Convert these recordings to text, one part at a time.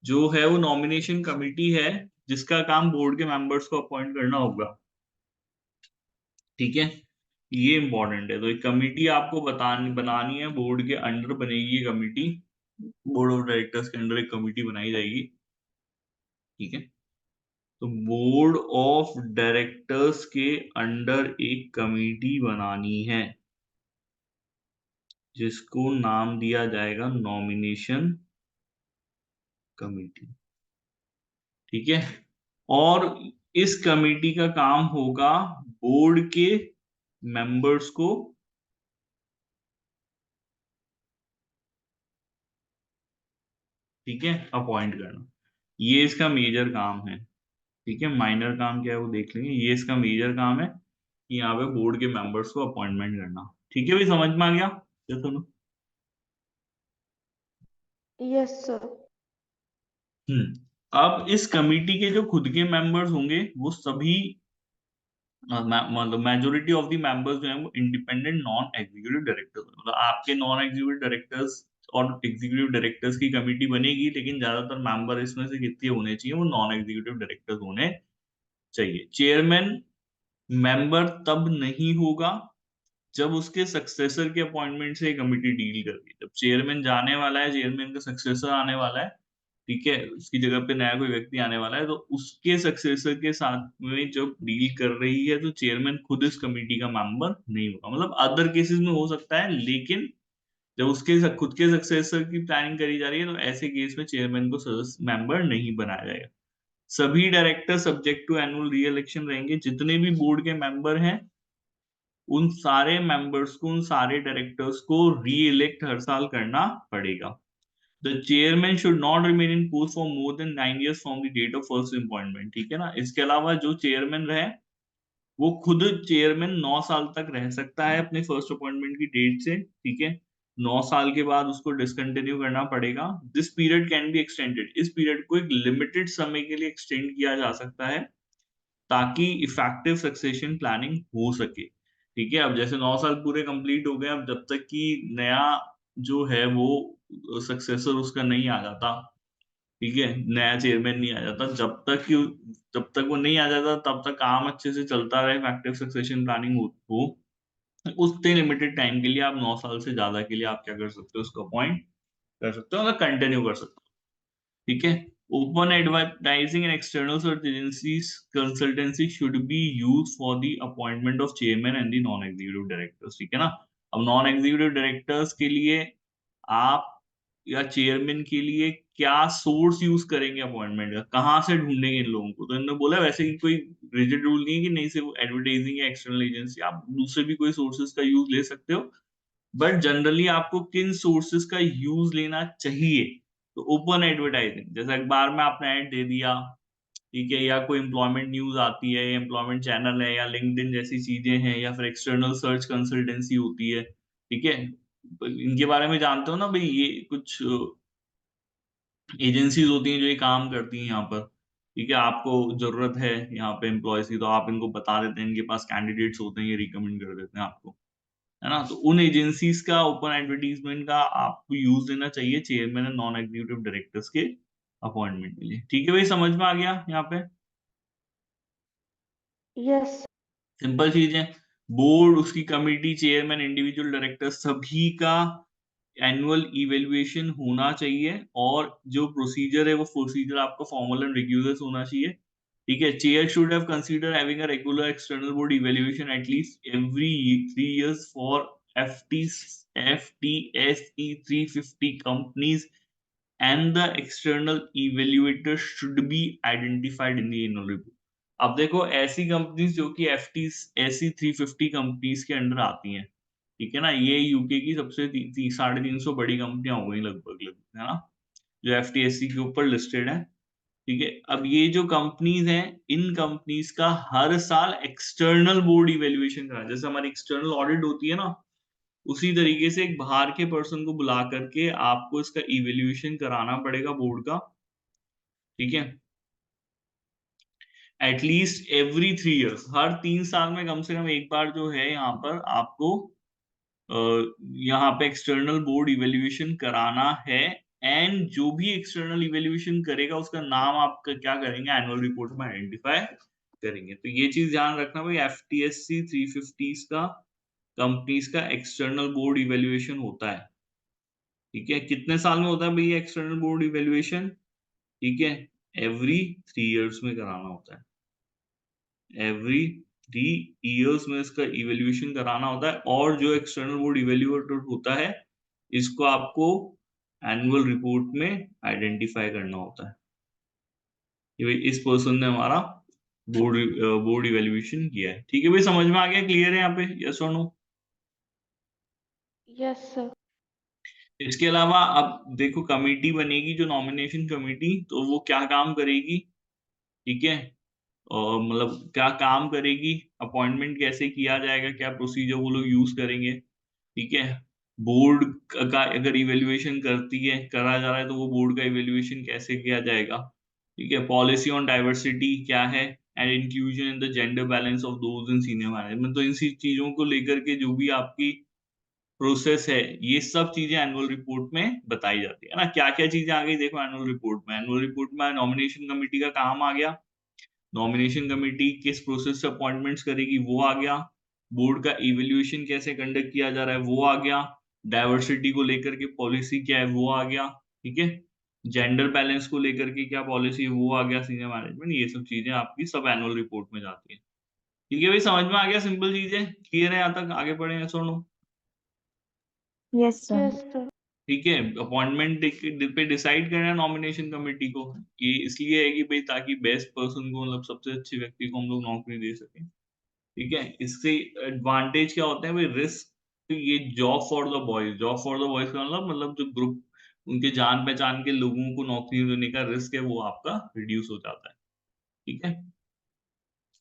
जो है वो नॉमिनेशन कमिटी है जिसका काम बोर्ड के मेंबर्स को अपॉइंट करना होगा। ठीक है, ये इंपॉर्टेंट है। तो एक कमिटी आपको बनानी है, बोर्ड के अंडर बनेगी ये कमिटी। बोर्ड ऑफ डायरेक्टर्स के अंडर एक कमिटी बनाई जाएगी। ठीक है, तो बोर्ड ऑफ डायरेक्टर्स के अंडर एक कमेटी बनानी है जिसको नाम दिया जाएगा नॉमिनेशन कमेटी। ठीक है, और इस कमेटी का काम होगा बोर्ड के मेंबर्स को, ठीक है, अपॉइंट करना। ये इसका मेजर काम है। ठीक है, माइनर काम क्या है वो देख लेंगे, ये इसका मेजर काम है कि यहाँ पे बोर्ड के मेंबर्स को अपॉइंटमेंट करना। ठीक है भाई, समझ में आ गया? ये सुनो। Yes sir. अब इस कमिटी के जो खुद के मेंबर्स होंगे वो सभी, मतलब मेजोरिटी ऑफ द मेंबर्स जो हैं वो इंडिपेंडेंट नॉन एग्जीक्यूटिव डायरेक्टर्स, मतलब आपके नॉन एग्जीक्यूटिव डायरेक्टर्स और एग्जीक्यूटिव डायरेक्टर्स की कमेटी बनेगी, लेकिन ज्यादातर मेंबर इसमें से कितने होने चाहिए, वो नॉन एग्जीक्यूटिव डायरेक्टर्स होने चाहिए। चेयरमैन मेंबर तब नहीं होगा जब उसके सक्सेसर के अपॉइंटमेंट से कमिटी डील करती है। जब चेयरमैन जाने वाला है, चेयरमैन का सक्सेसर आने वाला है, ठीक है, उसकी जगह पे नया कोई व्यक्ति आने वाला है, तो उसके सक्सेसर के साथ में जब डील कर रही है तो चेयरमैन खुद इस कमेटी का मेंबर नहीं होगा। मतलब अदर केसेस में हो सकता है, लेकिन जब उसके खुद के सक्सेसर की प्लानिंग करी जा रही है तो ऐसे केस में चेयरमैन को सदस्य मेंबर नहीं बनाया जाएगा। सभी director subject to annual reelection रहेंगे। जितने भी बोर्ड के मेंबर हैं उन सारे मेंबर्स को, उन सारे डायरेक्टर्स को री इलेक्ट हर साल करना पड़ेगा। The chairman should not remain in post for more than 9 years from the date of first appointment. ठीक है ना, इसके अलावा जो चेयरमैन रहे वो खुद चेयरमैन 9 साल तक रह सकता है अपने फर्स्ट अपॉइंटमेंट की डेट से। ठीक है, 9 साल के बाद उसको डिसकंटिन्यू करना पड़ेगा। This period can be extended, इस पीरियड को एक लिमिटेड समय के लिए एक्सटेंड किया जा सकता है ताकि इफेक्टिव सक्सेशन प्लानिंग हो सके। ठीक है, अब जैसे 9 साल पूरे कंप्लीट हो गए, अब जब तक कि नया जो है वो सक्सेसर उसका नहीं आ जाता, ठीक है, नया चेयरमैन नहीं आ जाता, जब तक वो नहीं आ जाता तब तक काम अच्छे से चलता रहे, इफेक्टिव सक्सेशन प्लानिंग हो उतने लिमिटेड टाइम के लिए आप 9 साल से ज्यादा के लिए आप क्या कर सकते हो, उसको अपॉइंट कर सकते हो, मतलब कंटिन्यू कर सकते हो। ठीक है, open advertising and external search agencies consultancy should be use for the appointment of chairman and the non executive directors. ठीक है ना, अब नॉन एग्जीक्यूटिव डायरेक्टर्स के लिए आप या चेयरमैन के लिए क्या सोर्स यूज करेंगे अपॉइंटमेंट का, कहाँ से ढूंढेंगे इन लोगों को? तो इन्होंने बोला वैसे कि कोई रिजिड रूल नहीं है कि नहीं, सिर्फ एडवर्टाइजिंग या एक्सटर्नल एजेंसी, आप दूसरे भी कोई सोर्सेज का यूज ले सकते हो। बट जनरली आपको किन सोर्सेज का यूज लेना चाहिए? तो ओपन एडवर्टाइजिंग, जैसे अखबार में आपने ऐड दे दिया, ठीक है, या कोई एम्प्लॉयमेंट न्यूज आती है, या एम्प्लॉयमेंट चैनल है, या लिंक्डइन जैसी चीजें हैं, या फिर एक्सटर्नल सर्च कंसल्टेंसी होती है। ठीक है, इनके बारे में जानते हो ना भाई, ये कुछ एजेंसीज होती हैं जो ये काम करती हैं यहाँ पर। ठीक है, आपको जरूरत है यहाँ पे एम्प्लॉयज की, तो आप इनको बता देते हैं, इनके पास कैंडिडेट्स होते हैं, ये रिकमेंड कर देते हैं आपको, है ना। तो उन एजेंसीज का ओपन एडवर्टीजमेंट का आपको यूज लेना चाहिए chairman and non executive directors के अपॉइंटमेंट के लिए। ठीक है भाई, समझ में आ गया यहाँ पे? यस। सिंपल चीज है। बोर्ड, उसकी कमिटी, चेयरमैन, इंडिविजुअल डायरेक्टर, सभी का एनुअल इवेल्युएशन होना चाहिए, और जो प्रोसीजर है वो प्रोसीजर आपका फॉर्मल एंड रिग्यूलस होना चाहिए। ठीक है, chair should have consider having a regular external board evaluation at least every 3 years for FT FTSE 350 companies, and the external evaluator should be identified in the annual report. अब देखो, ऐसी companies जो कि ऐसी 350 कंपनीज के अंडर आती हैं, ठीक है ना, ये यूके की सबसे 350 बड़ी कंपनियां हो गई लगभग, है ना, जो FTSE के ऊपर लिस्टेड है। ठीक है, अब ये जो कंपनीज हैं, इन कंपनीज का हर साल एक्सटर्नल बोर्ड इवेल्युएशन करा, जैसे हमारी एक्सटर्नल ऑडिट होती है ना, उसी तरीके से एक बाहर के पर्सन को बुला करके आपको इसका इवेल्युएशन कराना पड़ेगा बोर्ड का। ठीक है, एटलीस्ट एवरी 3 years, हर 3 साल में कम से कम एक बार जो है यहाँ पर आपको अ, यहाँ पे एक्सटर्नल बोर्ड इवेल्युएशन कराना है। एंड जो भी एक्सटर्नल इवेल्युएशन करेगा उसका नाम आपका क्या करेंगे, एनुअल रिपोर्ट में आइडेंटिफाई करेंगे। तो ये चीज ध्यान रखना भाई, एफटीएससी 350 का कंपनीज का एक्सटर्नल बोर्ड इवेल्युएशन होता है। ठीक है, कितने साल में होता है भैया एक्सटर्नल बोर्ड इवेल्युएशन? ठीक है, एवरी 3 इयर्स में कराना होता है। एवरी 3 इयर्स में इसका इवेल्युएशन कराना होता है, और जो एक्सटर्नल बोर्ड इवेल्युएटर होता है इसको आपको एनुअल रिपोर्ट में आइडेंटिफाई करना होता है कि भाई इस पर्सन ने हमारा बोर्ड इवेल्युएशन किया है। ठीक है भाई, समझ में आ गया, क्लियर है यहाँ पे, यस और नो? Yes, sir. इसके अलावा अब देखो, कमेटी बनेगी जो नॉमिनेशन कमेटी, तो वो क्या काम करेगी? ठीक है, और मतलब क्या काम करेगी, अपॉइंटमेंट कैसे किया जाएगा, क्या प्रोसीजर वो लोग यूज करेंगे। ठीक है, बोर्ड का अगर इवेल्युएशन करती है, करा जा रहा है, तो वो बोर्ड का इवेल्युएशन कैसे किया जाएगा। ठीक है, पॉलिसी ऑन डाइवर्सिटी क्या है, and inclusion in the gender balance of those in senior management. तो इन चीजों को लेकर के जो भी आपकी प्रोसेस है, ये सब चीजें एनुअल रिपोर्ट में बताई जाती है ना। क्या क्या चीजें आ गई देखो एनुअल रिपोर्ट में। एनुअल रिपोर्ट में नॉमिनेशन कमेटी का काम आ गया, नॉमिनेशन कमेटी किस प्रोसेस से अपॉइंटमेंट्स करेगी वो आ गया, बोर्ड का इवैल्यूएशन कैसे कंडक्ट किया जा रहा है वो आ गया, डाइवर्सिटी को लेकर के पॉलिसी क्या है वो आ गया। ठीक है, जेंडर बैलेंस को लेकर के क्या पॉलिसी है वो आ गया, सीनियर मैनेजमेंट, ये सब चीजें आपकी सब एनुअल रिपोर्ट में जाती है। ठीक है भाई, समझ में आ गया, सिंपल चीजें क्लियर है यहाँ तक, आगे बढ़े सुनो। Yes, sir. Yes, sir. ठीक है, अपॉइंटमेंट पे डिसाइड करना है नॉमिनेशन कमेटी को, ये इसलिए है कि भाई ताकि बेस्ट पर्सन को, मतलब सबसे अच्छे व्यक्ति को हम लोग नौकरी दे सकें। ठीक है, इससे एडवांटेज क्या होता है भाई, रिस्क। तो ये job for the boys, job for the boys का मतलब जो ग्रुप उनके जान पहचान के लोगों को नौकरी देने का रिस्क है वो आपका रिड्यूस हो जाता है। ठीक है,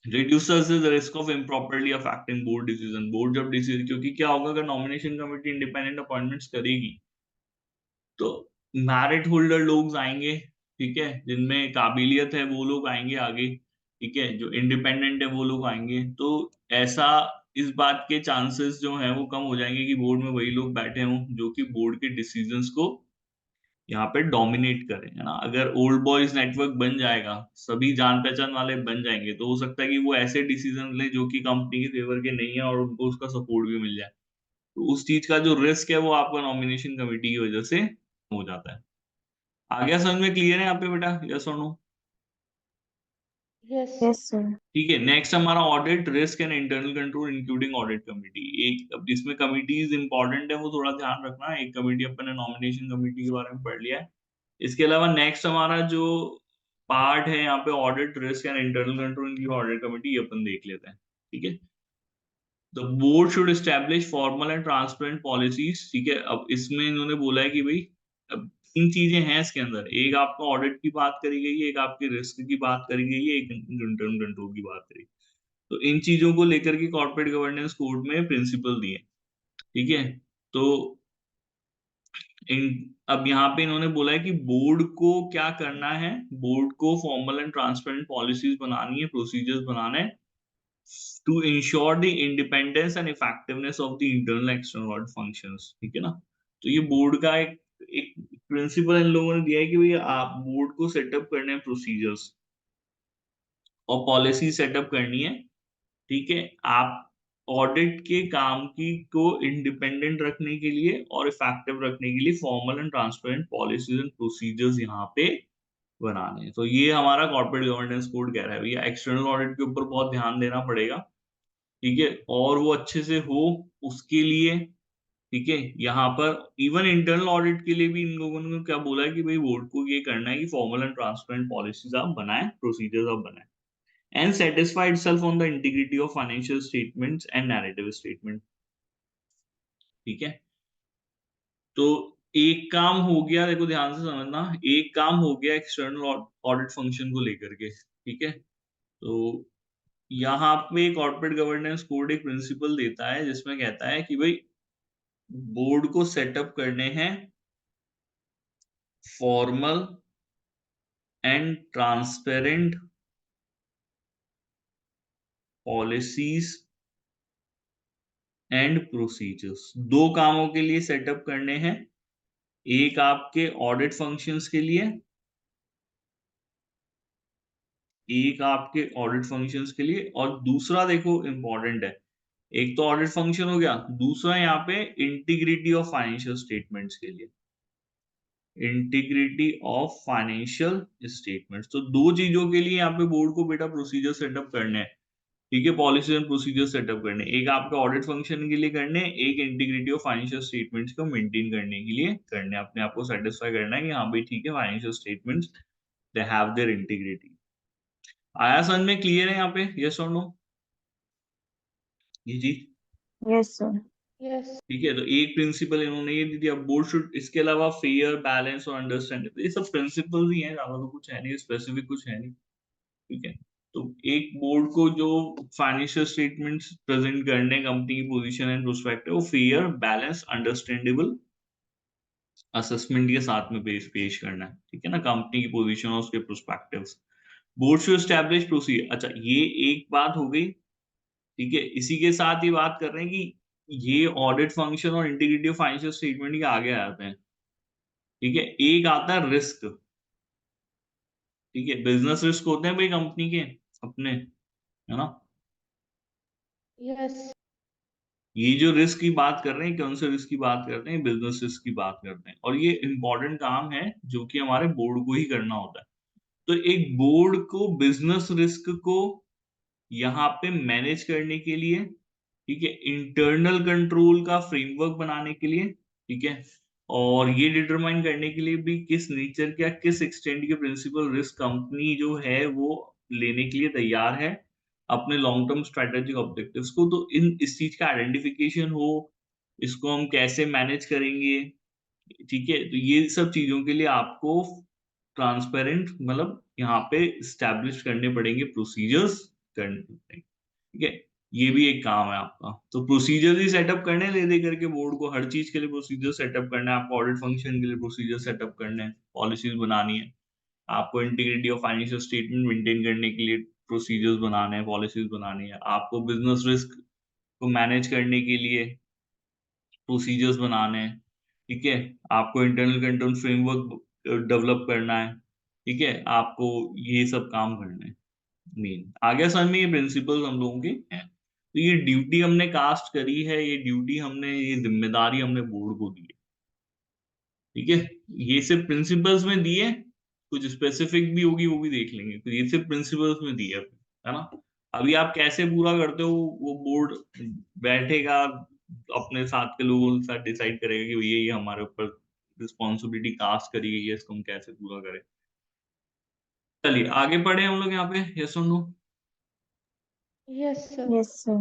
reducers the risk of improperly affecting board decision. Board जब डिसीजन, क्योंकि क्या होगा अगर नॉमिनेशन कमेटी इंडिपेंडेंट अपॉइंटमेंट्स करेगी तो मैरिट होल्डर लोग आएंगे, ठीक है, जिनमें काबिलियत है वो लोग आएंगे आगे। ठीक है, जो इंडिपेंडेंट है वो लोग आएंगे, तो ऐसा इस बात के चांसेस जो हैं वो कम हो जाएंगे कि बोर्ड में वही लोग बैठे हों जो कि बोर्ड के डिसीजंस को यहाँ पे डोमिनेट करें, है ना। अगर ओल्ड बॉयज नेटवर्क बन जाएगा, सभी जान पहचान वाले बन जाएंगे, तो हो सकता है कि वो ऐसे डिसीजन लें जो कि कंपनी के फेवर के नहीं है और उनको उसका सपोर्ट भी मिल जाए। तो उस चीज का जो रिस्क है वो आपका नॉमिनेशन कमेटी की वजह से हो जाता है। आ गया समझ में, क्लियर है यहाँ पे बेटा, यस और no? Yes, sir. Yes, sir. ठीक है, नेक्स्ट हमारा audit risk and internal control including audit committee. एक अब इसमें कमिटीज इंपॉर्टेंट है, वो थोड़ा ध्यान रखना। एक कमेटी अपन ने नॉमिनेशन कमेटी के बारे में पढ़ लिया है। इसके अलावा नेक्स्ट हमारा जो पार्ट है यहाँ पे audit risk and internal control की ऑडिट कमेटी, ये अपन देख लेते हैं। ठीक है, the board should establish formal and transparent policies. ठीक है, अब इसमें इन्होंने बोला है कि भाई अब 3 चीजें हैं इसके अंदर, एक आपका ऑडिट की बात करी गई है, एक आपकी रिस्क की बात करी गई है, एक इंटरनल कंट्रोल की बात करी। तो इन चीजों को लेकर के कॉर्पोरेट गवर्नेंस कोड में प्रिंसिपल दिए। ठीक है, तो इन अब यहाँ पे इन्होंने बोला है कि बोर्ड को क्या करना है, बोर्ड को फॉर्मल एंड ट्रांसपेरेंट पॉलिसीज बनानी है, प्रोसीजर्स बनाने हैं to ensure the independence and effectiveness of the internal and external audit functions। ठीक है ना, तो ये बोर्ड का एक प्रिंसिपल इन लोगों ने दिया है कि भाई आप बोर्ड को सेटअप करने हैं प्रोसीजर्स और पॉलिसी सेटअप करनी है। ठीक है, आप ऑडिट के काम की को इंडिपेंडेंट रखने के लिए और इफेक्टिव रखने के लिए formal and transparent policies and procedures यहाँ पे बनाने हैं। तो ये हमारा कॉर्पोरेट गवर्नेंस कोड कह रहा है भैया एक्सटर्नल ऑडिट के ऊपर बहुत ध्यान देना पड़ेगा। ठीक है, और वो अच्छे से हो उसके लिए। ठीक है, यहाँ पर इवन इंटरनल ऑडिट के लिए भी इन लोगों ने क्या बोला है कि भाई बोर्ड को ये करना है कि फॉर्मल एंड ट्रांसपेरेंट पॉलिसीज आप बनाएं, प्रोसीजर्स आप बनाएं, and satisfied self on the integrity of financial statements and narrative statement. ठीक है, तो एक काम हो गया, देखो ध्यान से समझना, एक काम हो गया एक्सटर्नल ऑडिट फंक्शन को लेकर के। ठीक है, तो यहाँ पे कॉर्पोरेट गवर्नेंस कोड एक प्रिंसिपल देता है जिसमें कहता है कि भाई बोर्ड को सेटअप करने हैं formal and transparent policies and procedures. 2 कामों के लिए सेटअप करने हैं, एक आपके ऑडिट फंक्शंस के लिए, एक आपके ऑडिट फंक्शंस के लिए, और दूसरा देखो इंपॉर्टेंट है, एक तो ऑडिट फंक्शन हो गया, दूसरा यहाँ पे इंटीग्रिटी ऑफ फाइनेंशियल स्टेटमेंट्स के लिए, इंटीग्रिटी ऑफ फाइनेंशियल स्टेटमेंट्स। तो दो चीजों के लिए यहाँ पे बोर्ड को बेटा प्रोसीजर सेटअप करने हैं, ठीक है, पॉलिसी एंड प्रोसीजर सेटअप करने, एक आपका ऑडिट फंक्शन के लिए करने, एक इंटीग्रिटी ऑफ फाइनेंशियल स्टेटमेंट्स को मेंटेन करने के लिए करने, अपने आप को सेटिस्फाई करना है कि हाँ भाई ठीक है, financial statements they have their integrity. आया समझ में, क्लियर है यहाँ पे, यस और नो? ये जी Yes, sir. Yes. ठीक है। तो एक प्रिंसिपल इन्होंने ये दी थी, अब बोर्ड शुड, इसके अलावा फेयर, बैलेंस और अंडरस्टैंडिंग, ये सब प्रिंसिपल्स ही हैं, ज्यादा तो कुछ है नहीं, स्पेसिफिक कुछ है नहीं, ठीक है। तो एक बोर्ड को जो फाइनेंशियल स्टेटमेंट्स प्रेजेंट करने, कंपनी की पोजीशन एंड प्रोस्पेक्टिव, वो फेयर, बैलेंस, अंडरस्टैंडेबल असेसमेंट के साथ में पेश करना है, ठीक है ना, कंपनी की पोजीशन और उसके प्रोस्पेक्टिव्स। बोर्ड शू एस्टैब्लिश प्रोसीजर, अच्छा ये एक बात हो गई, ठीक है। इसी के साथ ये बात कर रहे हैं कि ये ऑडिट फंक्शन और इंटीग्रिटी ऑफ फाइनेंशियल स्टेटमेंट के आगे आते हैं, ठीक है। एक आता है रिस्क, ठीक है, बिजनेस रिस्क होते हैं भाई कंपनी के अपने, है ना। Yes. ये जो रिस्क की बात कर रहे हैं, कौन से रिस्क की बात करते हैं, बिजनेस रिस्क की बात करते हैं, और ये इंपॉर्टेंट काम है जो कि हमारे बोर्ड को ही करना होता है। तो एक बोर्ड को बिजनेस रिस्क को यहाँ पे मैनेज करने के लिए, ठीक है, इंटरनल कंट्रोल का फ्रेमवर्क बनाने के लिए, ठीक है, और ये डिटरमाइन करने के लिए भी किस नेचर का, किस एक्सटेंट के प्रिंसिपल रिस्क कंपनी जो है वो लेने के लिए तैयार है अपने लॉन्ग टर्म स्ट्रेटेजिक ऑब्जेक्टिव्स को। तो इस चीज का आइडेंटिफिकेशन हो, इसको हम कैसे मैनेज करेंगे, ठीक है। तो ये सब चीजों के लिए आपको ट्रांसपेरेंट, मतलब यहाँ पे स्टैब्लिश करने पड़ेंगे, प्रोसीजर्स करने पड़ेंगे, ठीक है। ये भी एक काम है आपका। तो प्रोसीजर ही सेटअप करने ले दे करके बोर्ड को, हर चीज के लिए प्रोसीजर सेटअप करना है आपको, ऑडिट फंक्शन के लिए प्रोसीजर सेटअप करने हैं, पॉलिसीज बनानी है आपको, integrity of financial statement maintain करने के लिए प्रोसीजर्स बनाने हैं, पॉलिसीज बनानी है आपको, बिजनेस रिस्क को मैनेज करने के लिए प्रोसीजर्स बनाने हैं, ठीक है, आपको इंटरनल कंट्रोल फ्रेमवर्क डेवलप करना है, ठीक है, आपको ये सब काम करना है। मेन आ गया समझ में, ये प्रिंसिपल्स हम लोगों के हैं। तो ये ड्यूटी हमने कास्ट करी है, ये ड्यूटी हमने, ये जिम्मेदारी हमने बोर्ड को दी है, ठीक है। ये सिर्फ प्रिंसिपल्स में दी है, कुछ स्पेसिफिक भी होगी वो भी देख लेंगे, तो ये सिर्फ प्रिंसिपल्स में दी है ना। अभी आप कैसे पूरा करते हो वो बोर्ड बैठेगा, अपने साथ के लोगों के साथ डिसाइड करेगा कि भैया ये हमारे ऊपर रिस्पॉन्सिबिलिटी कास्ट करी गई है, इसको हम कैसे पूरा करें। चलिए आगे बढ़े हम लोग यहाँ पे, यस और no? Yes, sir. Yes, sir.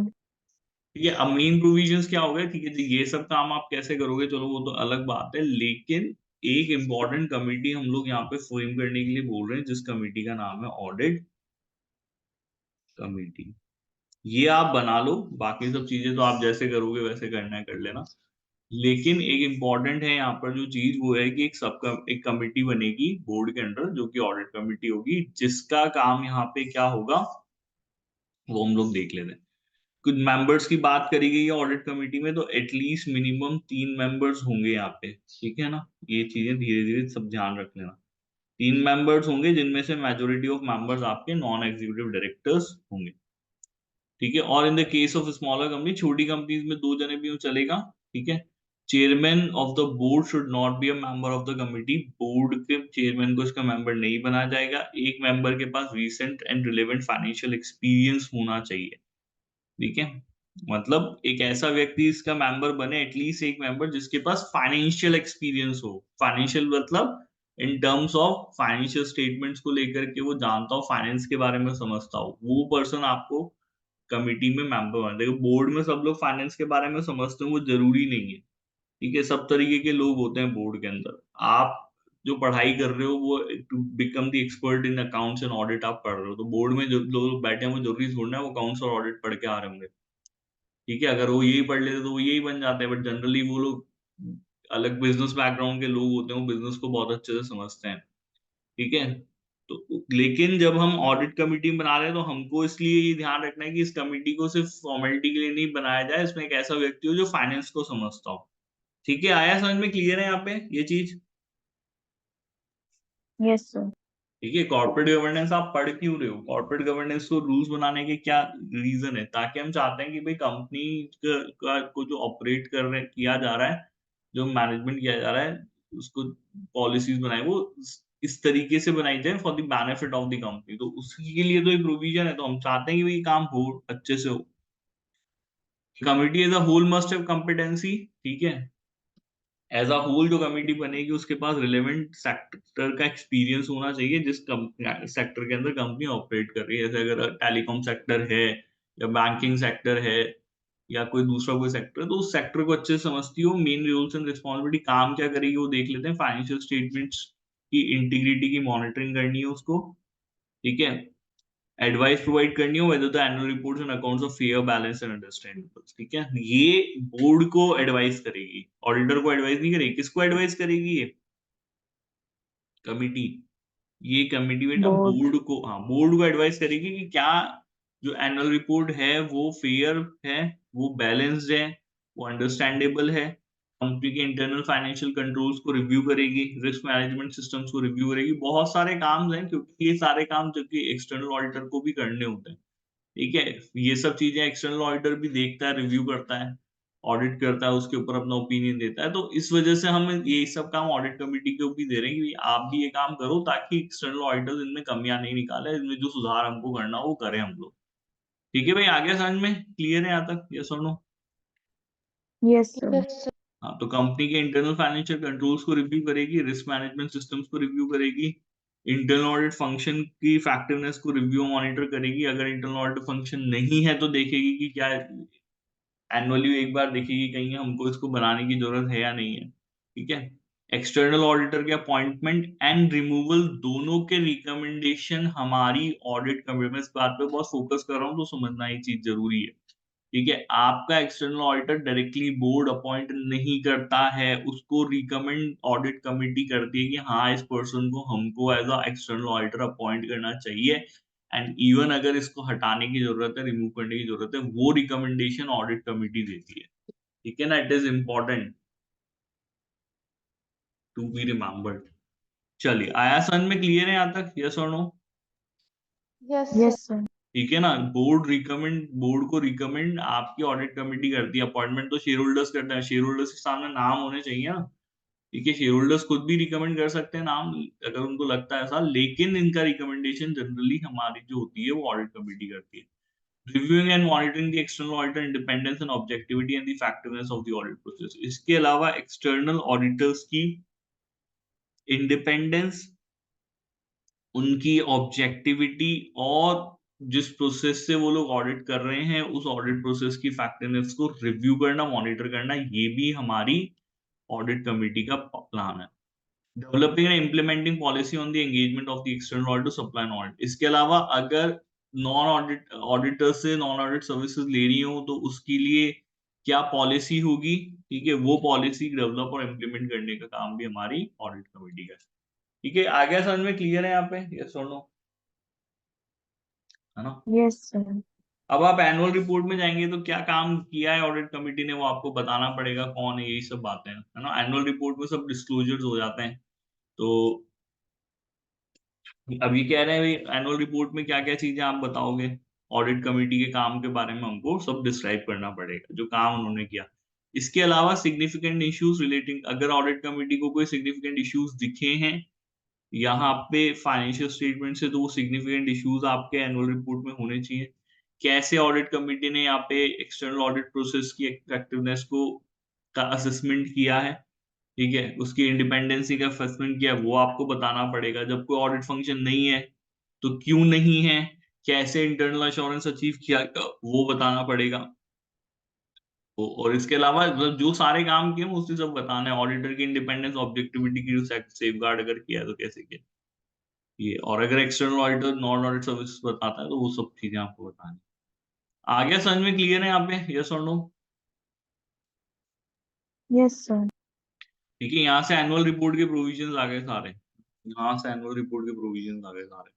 ठीक है, अब मेन प्रोविजंस क्या हो गए, ठीक है जी, ये सब काम आप कैसे करोगे चलो वो तो अलग बात है, लेकिन एक इंपॉर्टेंट कमेटी हम लोग यहाँ पे फ्रेम करने के लिए बोल रहे हैं, जिस कमेटी का नाम है ऑडिट कमेटी। ये आप बना लो, बाकी सब चीजें तो आप जैसे करोगे वैसे करना है कर लेना, लेकिन एक इम्पॉर्टेंट है यहाँ पर जो चीज, वो है कि एक कमेटी बनेगी बोर्ड के अंडर जो कि ऑडिट कमेटी होगी, जिसका काम यहाँ पे क्या होगा वो हम लोग देख लेते हैं। कुछ मेंबर्स की बात करी गई है ऑडिट कमेटी में, तो एटलीस्ट मिनिमम 3 मेंबर्स होंगे यहाँ पे, ठीक है ना। ये चीजें धीरे धीरे सब ध्यान रख लेना, 3 मेंबर्स होंगे जिनमें से मेजोरिटी ऑफ मेंबर्स आपके नॉन एग्जीक्यूटिव डायरेक्टर्स होंगे, ठीक है। और in the case of smaller company, छोटी कंपनीज में 2 जने भी हो चलेगा, ठीक है। Chairman of the board should not be a member of the committee, board के चेयरमैन को इसका मेंबर नहीं बनाया जाएगा। एक मेंबर के पास recent and relevant financial experience होना चाहिए, ठीक है। मतलब एक ऐसा व्यक्ति इसका मेंबर बने, एटलीस्ट एक मेंबर जिसके पास फाइनेंशियल एक्सपीरियंस हो, फाइनेंशियल मतलब in terms of financial statements को लेकर के वो जानता हो, फाइनेंस के बारे में समझता हो, वो पर्सन आपको कमिटी में मेंबर बना। देखो बोर्ड में सब लोग फाइनेंस के बारे में समझते हो वो जरूरी नहीं है, ठीक है, सब तरीके के लोग होते हैं बोर्ड के अंदर। आप जो पढ़ाई कर रहे हो वो to become the expert in accounts and audit आप पढ़ रहे हो, तो बोर्ड में जो लोग बैठे हैं वो जरूरी थोड़ा है वो अकाउंट्स और ऑडिट पढ़ के आ रहे होंगे, ठीक है। अगर वो यही पढ़ लेते तो वो यही बन जाते हैं, बट जनरली वो लोग अलग बिजनेस बैकग्राउंड के लोग होते हैं, वो बिजनेस को बहुत अच्छे से समझते हैं, ठीक है। तो लेकिन जब हम ऑडिट कमेटी बना रहे हैं तो हमको इसलिए ये ध्यान रखना है कि इस कमेटी को सिर्फ फॉर्मेलिटी के लिए नहीं बनाया जाए, इसमें एक ऐसा व्यक्ति हो जो फाइनेंस को समझता हो, ठीक है, आया समझ में? क्लियर है यहाँ पे ये चीज? Yes, sir. ठीक है, कॉर्पोरेट गवर्नेंस आप पढ़ क्यों रहे हो? कॉर्पोरेट गवर्नेंस को रूल्स बनाने के क्या रीजन है? ताकि हम चाहते हैं कि भाई कंपनी को जो ऑपरेट कर रहे किया जा रहा है, जो मैनेजमेंट किया जा रहा है, उसको पॉलिसीज बनाए वो इस तरीके से बनाई जाए for the benefit of the company. तो उसके लिए तो एक प्रोविजन है, तो हम चाहते हैं कि भाई काम हो, अच्छे से हो। Committee as a whole must have competency, ठीक है। एज अ होल जो कमेटी बनेगी उसके पास रिलेवेंट सेक्टर का एक्सपीरियंस होना चाहिए जिस सेक्टर के अंदर कंपनी ऑपरेट कर रही है। जैसे अगर टेलीकॉम सेक्टर है या बैंकिंग सेक्टर है या कोई दूसरा कोई सेक्टर है, तो उस सेक्टर को अच्छे से समझती हो, मेन रूल्स एंड रिस्पॉन्सिबिलिटी काम क्या करेगी वो देख लेते हैं। फाइनेंशियल स्टेटमेंट्स की इंटीग्रिटी की मॉनिटरिंग करनी है उसको, ठीक है। एडवाइस प्रोवाइड करनी हो whether the annual reports and accounts of fair balance and understandable, ठीक है। ये बोर्ड को एडवाइस करेगी, ऑडिटर को एडवाइस नहीं करेगी। किसको एडवाइस करेगी? ये कमिटी। ये कमिटी बेटा Board. बोर्ड को, हाँ, बोर्ड को एडवाइस करेगी कि क्या जो एनुअल रिपोर्ट है वो फेयर है, वो बैलेंस्ड है, वो अंडरस्टैंडेबल है। कंपनी के इंटरनल फाइनेंशियल कंट्रोल्स को रिव्यू करेगी, रिस्क मैनेजमेंट सिस्टम्स को रिव्यू करेगी। बहुत सारे काम हैं, क्योंकि ये सारे काम जो कि एक्सटर्नल ऑडिटर को भी करने होते हैं, ठीक है। ये सब चीजें एक्सटर्नल ऑडिटर भी देखता है, रिव्यू करता है, ऑडिट करता है, उसके ऊपर अपना ओपिनियन देता है। तो इस वजह से हम ये सब काम ऑडिट कमेटी को भी दे रहे हैं कि आप भी ये काम करो, ताकि एक्सटर्नल ऑडिटर्स इनमें कमियां नहीं निकाले, इनमें जो सुधार हमको करना हो वो करें हम लोग। ठीक है भाई, आगे समझ में क्लियर है यहाँ तक? यस और no? Yes, sir. Yes, sir. हाँ, तो कंपनी के इंटरनल फाइनेंशियल कंट्रोल्स को रिव्यू करेगी, रिस्क मैनेजमेंट सिस्टम्स को रिव्यू करेगी, इंटरनल ऑडिट फंक्शन की इफेक्टिवनेस को रिव्यू मॉनिटर करेगी। अगर इंटरनल ऑडिट फंक्शन नहीं है तो देखेगी कि क्या एनुअली एक बार देखेगी कहीं हमको इसको बनाने की जरूरत है या नहीं है, ठीक है। एक्सटर्नल ऑडिटर के अपॉइंटमेंट एंड रिमूवल दोनों के रिकमेंडेशन हमारी ऑडिट कमेटी में, इस बात पे बहुत फोकस कर रहा हूँ तो समझना ये चीज जरूरी है, ठीक है। आपका external auditor directly board appoint नहीं करता है, उसको रिकमेंड ऑडिट कमेटी करती है कि हाँ इस पर्सन को हमको as a external auditor appoint करना चाहिए। एंड इवन अगर इसको हटाने की जरूरत है, रिमूव करने की जरूरत है, वो रिकमेंडेशन ऑडिट कमेटी देती है, ठीक है ना। It is important to be remembered. चलिए, आया समझ में? क्लियर है यहाँ तक? यस और no? Yes, sir. Yes, sir. ठीक है ना। बोर्ड को रिकमेंड आपकी ऑडिट कमेटी करती है। अपॉइंटमेंट तो शेयर होल्डर्स करते हैं, शेयर होल्डर्स के सामने नाम होने चाहिए ना, ठीक है। शेयर होल्डर्स खुद भी रिकमेंड कर सकते हैं नाम, अगर उनको लगता है ऐसा, लेकिन इनका रिकमेंडेशन जनरली हमारी जो होती है वो ऑडिट कमेटी करती है। Reviewing and monitoring the external auditor independence and objectivity and the effectiveness of the audit process. इसके अलावा एक्सटर्नल ऑडिटर्स की इंडिपेंडेंस, उनकी ऑब्जेक्टिविटी, और जिस प्रोसेस से वो लोग ऑडिट कर रहे हैं उस ऑडिट प्रोसेस की इफेक्टिवनेस को रिव्यू करना, मॉनिटर करना, ये भी हमारी ऑडिट कमेटी का प्लान है। Developing and implementing policy on the engagement of the external auditor supply and audit. इसके अलावा अगर नॉन ऑडिट ऑडिटर से नॉन ऑडिट सर्विसेज ले रही हो तो उसके लिए क्या पॉलिसी होगी, ठीक है, वो पॉलिसी डेवलप और इम्प्लीमेंट करने का काम भी हमारी ऑडिट कमेटी का है। ठीक है, आगे समझ में क्लियर है यहाँ पे? यस और नो? है ना। Yes, sir. अब आप एनुअल रिपोर्ट में जाएंगे तो क्या काम किया है ऑडिट कमेटी ने वो आपको बताना पड़ेगा, कौन है, यही सब बातें हैं, है ना। एनुअल रिपोर्ट में सब डिस्क्लोजर्स हो जाते हैं। तो अब ये कह रहे हैं भाई एनुअल रिपोर्ट में क्या क्या चीजें आप बताओगे, ऑडिट कमेटी के काम के बारे में हमको सब डिस्क्राइब करना पड़ेगा जो काम उन्होंने किया। इसके अलावा सिग्निफिकेंट इश्यूज रिलेटिंग, अगर ऑडिट कमेटी को कोई सिग्निफिकेंट इश्यूज दिखे हैं यहाँ पे फाइनेंशियल स्टेटमेंट से, तो वो सिग्निफिकेंट इश्यूज आपके एनुअल रिपोर्ट में होने चाहिए। कैसे ऑडिट कमेटी ने यहाँ पे एक्सटर्नल ऑडिट प्रोसेस की इफेक्टिवनेस को का असेसमेंट किया है, ठीक है, उसकी इंडिपेंडेंसी का असेसमेंट किया है, वो आपको बताना पड़ेगा। जब कोई ऑडिट फंक्शन नहीं है तो क्यों नहीं है, कैसे इंटरनल अश्योरेंस अचीव किया वो बताना पड़ेगा। और इसके अलावा मतलब जो सारे काम किए वो उसी सब बताना है। ऑडिटर की इंडिपेंडेंस, ऑब्जेक्टिविटी की सेफ गार्ड अगर किया तो कैसे किया ये, और अगर external auditor non audit service बताता है तो वो सब चीजें आपको बतानी। आगे समझ में क्लियर है यहाँ पे? यस और नो? Yes, sir. ठीक है, यहाँ से एनुअल रिपोर्ट के प्रोविजंस आ गए सारे, यहाँ से एनुअल रिपोर्ट के प्रोविजंस आ गए सारे।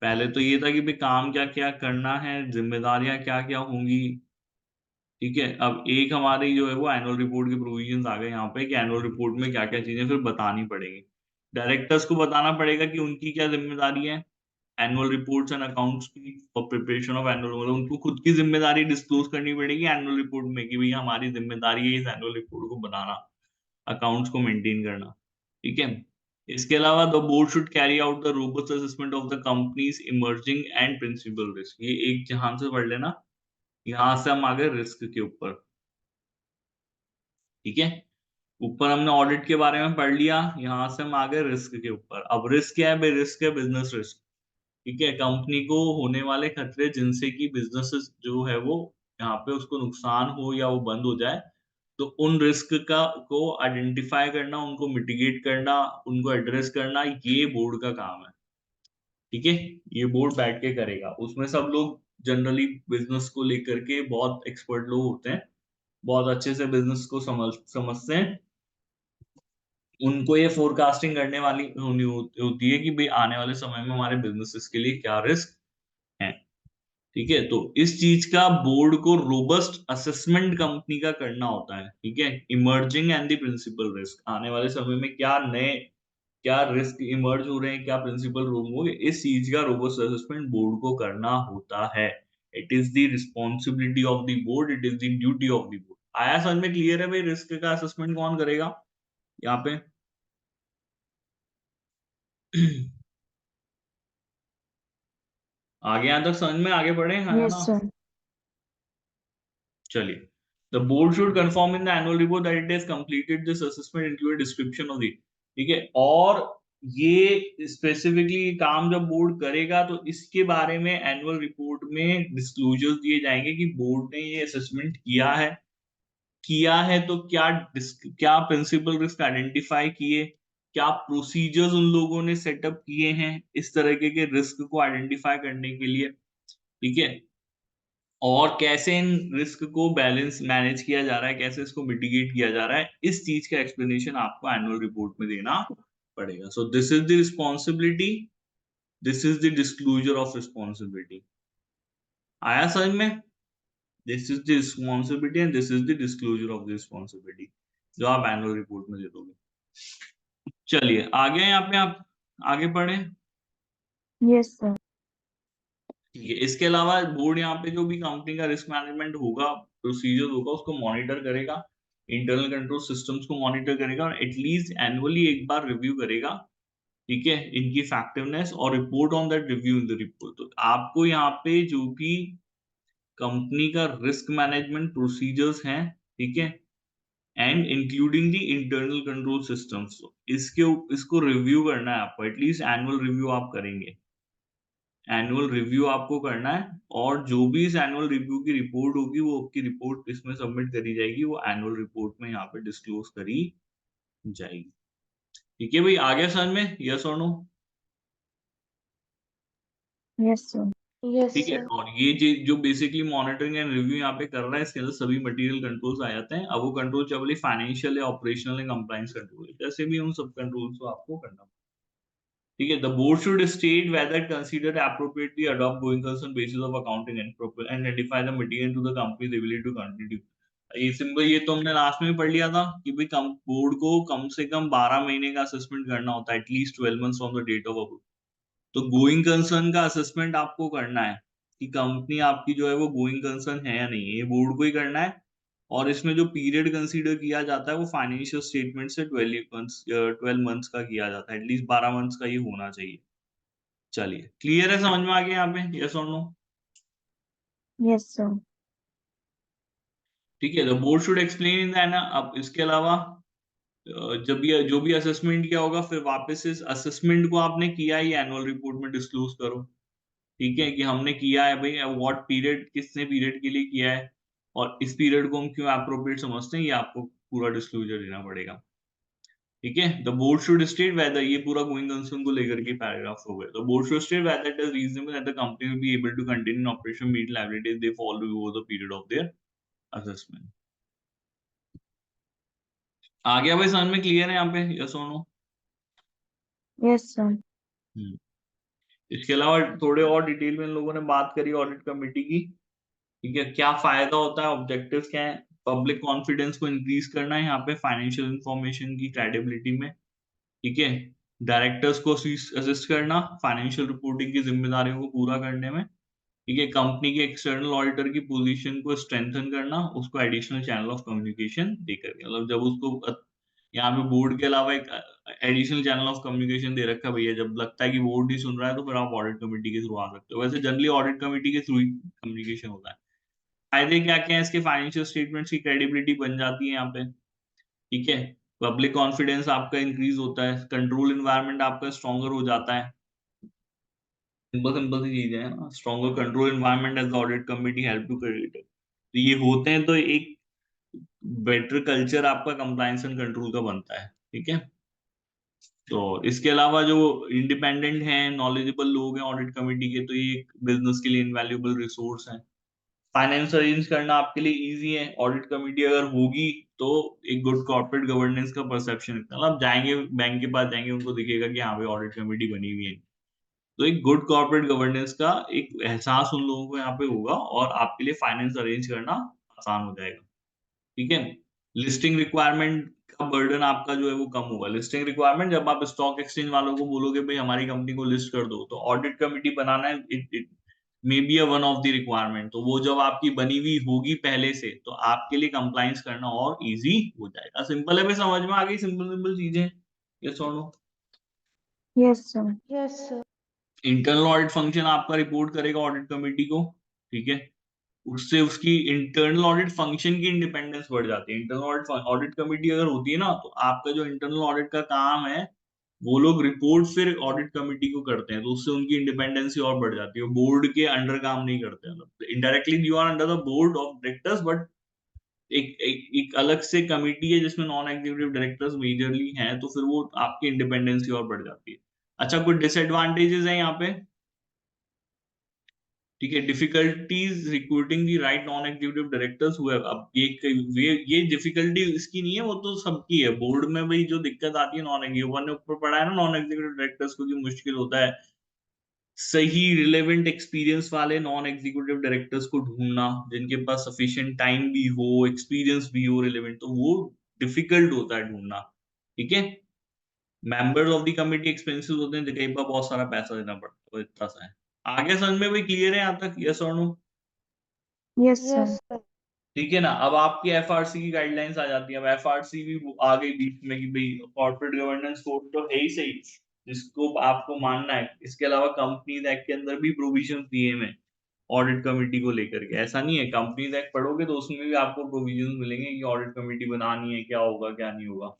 पहले तो ये था कि भाई काम क्या क्या करना है, जिम्मेदारियां क्या क्या होंगी, ठीक है, अब एक हमारी जो है वो एनुअल रिपोर्ट के प्रोविजंस आ गए यहाँ पे कि एनुअल रिपोर्ट में क्या क्या चीजें फिर बतानी पड़ेगी। डायरेक्टर्स को बताना पड़ेगा कि उनकी क्या जिम्मेदारी है एनुअल रिपोर्ट्स एंड अकाउंट्स की फॉर प्रिपरेशन ऑफ एनुअल, मतलब उनको खुद की जिम्मेदारी डिस्क्लोज करनी पड़ेगी एनुअल रिपोर्ट में कि भैया हमारी जिम्मेदारी है इस एनुअल रिपोर्ट को बनाना, अकाउंट्स को मेंटेन करना। ठीक है, इसके अलावा the board should carry out the robust assessment of the company's emerging and principal risk. ये एक जहां से पढ़ लेना, यहां से हम आगे रिस्क के ऊपर। ठीक है, ऊपर हमने ऑडिट के बारे में पढ़ लिया, यहां से हम आगे रिस्क के ऊपर। अब रिस्क क्या है भाई? रिस्क है बिजनेस रिस्क। ठीक है, कंपनी को होने वाले खतरे जिनसे कि बिजनेस जो है वो यहाँ पे उसको नुकसान हो या वो बंद हो जाए, तो उन रिस्क का को आइडेंटिफाई करना, उनको मिटिगेट करना, उनको एड्रेस करना, ये बोर्ड का काम है। ठीक है, ये बोर्ड बैठ के करेगा, उसमें सब लोग जनरली बिजनेस को लेकर के बहुत एक्सपर्ट लोग होते हैं, बहुत अच्छे से बिजनेस को समझते हैं। उनको ये फोरकास्टिंग करने वाली होती है कि भाई आने वाले समय में हमारे बिजनेसेस के लिए क्या रिस्क है। ठीक है, तो इस चीज का बोर्ड को रोबस्ट असेसमेंट कंपनी का करना होता है। ठीक है, emerging and the principal risk, आने वाले समय में क्या नए क्या रिस्क इमर्ज हो रहे हैं, क्या प्रिंसिपल रूम हो, इस चीज का रोबस्ट असेसमेंट बोर्ड को करना होता है। It is the responsibility of the board, it is the duty of the board. आया समझ में? क्लियर है भाई? रिस्क का असेसमेंट कौन करेगा यहाँ पे? आगे यहां तक समझ में? आगे बढ़े है Yes, ना? sir. चलिए, the board should confirm in the annual report that it has completed this assessment include description of the. ठीक है, और ये स्पेसिफिकली काम जब बोर्ड करेगा तो इसके बारे में एनुअल रिपोर्ट में डिस्क्लोजर्स दिए जाएंगे कि बोर्ड ने ये असेसमेंट किया है तो क्या प्रिंसिपल रिस्क आइडेंटिफाई किए, क्या प्रोसीजर्स उन लोगों ने सेटअप किए हैं इस तरह के रिस्क को आइडेंटिफाई करने के लिए। ठीक है, और कैसे इन रिस्क को बैलेंस मैनेज किया जा रहा है, कैसे इसको मिटिगेट किया जा रहा है, इस चीज का एक्सप्लेनेशन आपको एनुअल रिपोर्ट में देना पड़ेगा। So this is the responsibility, this is the disclosure of responsibility. आया समझ में? This is the responsibility and this is the disclosure of the responsibility जो आप एनुअल रिपोर्ट में दे दोगे। चलिए आगे यहाँ पे आप आगे बढ़े। Yes, sir. ठीक है, इसके अलावा बोर्ड यहाँ पे जो भी कंपनी का रिस्क मैनेजमेंट होगा, प्रोसीजर होगा, उसको मॉनिटर करेगा, इंटरनल कंट्रोल सिस्टम्स को मॉनिटर करेगा और एटलीस्ट एनुअली एक बार रिव्यू करेगा। ठीक है, इनकी इफेक्टिवनेस और report on that review in the report. तो आपको यहाँ पे जो भी कंपनी का रिस्क मैनेजमेंट प्रोसीजर्स हैं, ठीक है, and including the internal control systems, इसको रिव्यू करना है आपको, एटलीस्ट एनुअल रिव्यू आप करेंगे, एनुअल रिव्यू आपको करना है। और जो भी इस एनुअल रिव्यू की रिपोर्ट होगी वो आपकी रिपोर्ट इसमें सबमिट करी जाएगी, वो एनुअल रिपोर्ट में यहाँ पे डिस्क्लोज करी जाएगी। ठीक है भाई, आगे समझ में? यस और नो? Yes, sir. Yes, ठीक है, sir. और ये जो बेसिकली मॉनिटरिंग एंड रिव्यू यहाँ पे कर रहा है, इसके अंदर सभी मटेरियल कंट्रोल्स आ जाते हैं। अब वो कंट्रोल चाहे फाइनेंशियल या ऑपरेशनल या कंप्लायंस कंट्रोल, जैसे भी उन सब कंट्रोल्स को आपको करना। ठीक है, the board should state whether it considered appropriately adopt going concern basis of accounting and identify the material to the company's ability to continue। ये सिंपल, ये तो हमने लास्ट में पढ़ लिया था कि भाई बोर्ड को कम से कम 12 महीने का असेसमेंट करना होता है, at least 12 months from the date of approval. तो गोइंग कंसर्न का असेसमेंट आपको करना है कि कंपनी आपकी जो है वो गोइंग कंसर्न है या नहीं है, ये बोर्ड को ही करना है। और इसमें जो पीरियड कंसीडर किया जाता है वो फाइनेंशियल स्टेटमेंट से 12 मंथ्स का किया जाता है, एटलीस्ट 12 मंथ्स का ये होना चाहिए। चलिए, क्लियर है? समझ में आ गया यहाँ पे? यस और नो? Yes, sir. ठीक है, the board should explain in the, अब इसके अलावा जब ये जो भी असेसमेंट किया होगा, फिर वापस इस असेसमेंट को आपने किया ये एनुअल रिपोर्ट में डिस्क्लोज करो। ठीक है, कि हमने किया है भाई, व्हाट पीरियड, किसने पीरियड के लिए किया है और इस पीरियड को हम क्यों अप्रोप्रिएट समझते हैं, ये आपको पूरा डिस्क्लोजर देना पड़ेगा। ठीक है, the board should state weather, ये पूरा गोइंग कंसर्न को लेकर के पैराग्राफ हो गया। The board should state whether it is reasonable that the company will be able to continue in operation meet liabilities they follow over the period of their assessment. आ गया भाई समझ में? क्लियर है यहाँ पे? यस और नो? Yes, sir. इसके अलावा थोड़े और डिटेल में इन लोगों ने बात करी ऑडिट कमेटी की। ठीक है, क्या फायदा होता है, ऑब्जेक्टिव्स क्या है, पब्लिक कॉन्फिडेंस को इंक्रीज करना है यहाँ पे फाइनेंशियल इंफॉर्मेशन की क्रेडिबिलिटी में, ठीक है, डायरेक्टर्स को असिस्ट करना फाइनेंशियल रिपोर्टिंग की जिम्मेदारियों को पूरा करने में, ठीक है, कंपनी के एक्सटर्नल ऑडिटर की पोजीशन को स्ट्रेंथन करना, उसको एडिशनल चैनल ऑफ कम्युनिकेशन देकर के, मतलब जब उसको यहाँ पे बोर्ड के अलावा एक एडिशनल चैनल ऑफ कम्युनिकेशन दे रखा है भैया, जब लगता है कि बोर्ड नहीं सुन रहा है तो फिर आप ऑडिट कमेटी के थ्रू आ सकते हो, वैसे जनरली ऑडिट कमेटी के थ्रू ही कम्युनिकेशन होता है। फायदे क्या क्या है इसके, फाइनेंशियल स्टेटमेंट्स की क्रेडिबिलिटी बन जाती है यहाँ पे, ठीक है, पब्लिक कॉन्फिडेंस आपका इंक्रीज होता है, कंट्रोल इन्वायरमेंट आपका स्ट्रॉन्गर हो जाता है, सिंपल सिंपल सी चीजें हैं ना, stronger control environment as audit committee help to create, तो ये होते हैं तो एक बेटर कल्चर आपका कंप्लायंस एंड कंट्रोल का बनता है, ठीक है। तो इसके अलावा जो इंडिपेंडेंट हैं नॉलेजेबल लोग हैं ऑडिट कमेटी के, तो ये एक बिजनेस के लिए इनवैल्यूएबल रिसोर्स है, फाइनेंस अरेंज करना आपके लिए इजी है, ऑडिट कमेटी अगर होगी तो एक गुड कॉर्पोरेट गवर्नेंस का परसेप्शन, मतलब जाएंगे बैंक के पास जाएंगे उनको दिखेगा कि हाँ भाई ऑडिट कमेटी बनी हुई है, तो एक गुड कॉर्पोरेट गवर्नेंस का एक एहसास उन लोगों को यहाँ पे होगा और आपके लिए फाइनेंस अरेंज करना आसान हो जाएगा, ठीक है। लिस्टिंग रिक्वायरमेंट का बर्डन आपका जो है वो कम होगा, लिस्टिंग रिक्वायरमेंट जब आप स्टॉक एक्सचेंज वालों को बोलोगे भाई हमारी कंपनी को लिस्ट कर दो, तो ऑडिट कमेटी बनाना है, it may be a one of the requirement, तो वो जब आपकी बनी हुई होगी पहले से तो आपके लिए कंप्लाइंस करना और इजी हो जाएगा, सिंपल है भाई, समझ में आ गई सिंपल सिंपल चीजें, ये सुनो। Yes, sir. Yes, sir. Internal audit function आपका रिपोर्ट करेगा ऑडिट कमेटी को, ठीक है, उससे उसकी इंटरनल ऑडिट फंक्शन की इंडिपेंडेंस बढ़ जाती है, इंटरनल ऑडिट ऑडिट कमेटी अगर होती है ना तो आपका जो इंटरनल ऑडिट का काम है वो लोग रिपोर्ट फिर ऑडिट कमेटी को करते हैं, तो उससे उनकी इंडिपेंडेंसी और बढ़ जाती है, बोर्ड के अंडर काम नहीं करते, मतलब indirectly you are under the board of directors, but एक अलग से कमेटी है जिसमें नॉन एग्जीक्यूटिव डायरेक्टर्स मेजरली हैं, तो फिर वो आपकी इंडिपेंडेंसी और बढ़ जाती है। अच्छा, कुछ डिसएडवांटेजेस है यहाँ पे, ठीक है, डिफिकल्टीज रिक्रूटिंग दी राइट नॉन एग्जीक्यूटिव डायरेक्टर्स हुए, अब ये डिफिकल्टी इसकी नहीं है, वो तो सबकी है, बोर्ड में भाई जो दिक्कत आती है नॉन एग्जीक्यूटिव ने ऊपर पढ़ा है ना नॉन एग्जीक्यूटिव डायरेक्टर्स को, कि मुश्किल होता है सही रिलेवेंट एक्सपीरियंस वाले नॉन एग्जीक्यूटिव डायरेक्टर्स को ढूंढना, जिनके पास सफिशिएंट टाइम भी हो, एक्सपीरियंस भी हो रिलेवेंट, तो वो डिफिकल्ट होता है ढूंढना, ठीक है। Members of the committee expenses होते हैं, तो कई बार बहुत सारा पैसा देना पड़ता है, तो इतना सा है, आगे समझ में भाई क्लियर है यहाँ तक, यस और no? Yes, sir. Yes, sir. ठीक है ना, अब आपकी एफआरसी की गाइडलाइंस आ जाती है, अब एफआरसी भी आ गई बीच में कि भाई कॉर्पोरेट गवर्नेंस कोड तो है ही सही जिसको आपको मानना है, इसके अलावा कंपनीज एक्ट के अंदर भी प्रोविजन दिए हैं ऑडिट कमेटी को लेकर के, ऐसा नहीं है, कंपनीज एक्ट पढ़ोगे तो उसमें भी आपको प्रोविजन मिलेंगे कि ऑडिट कमेटी बनानी है, क्या होगा क्या नहीं होगा,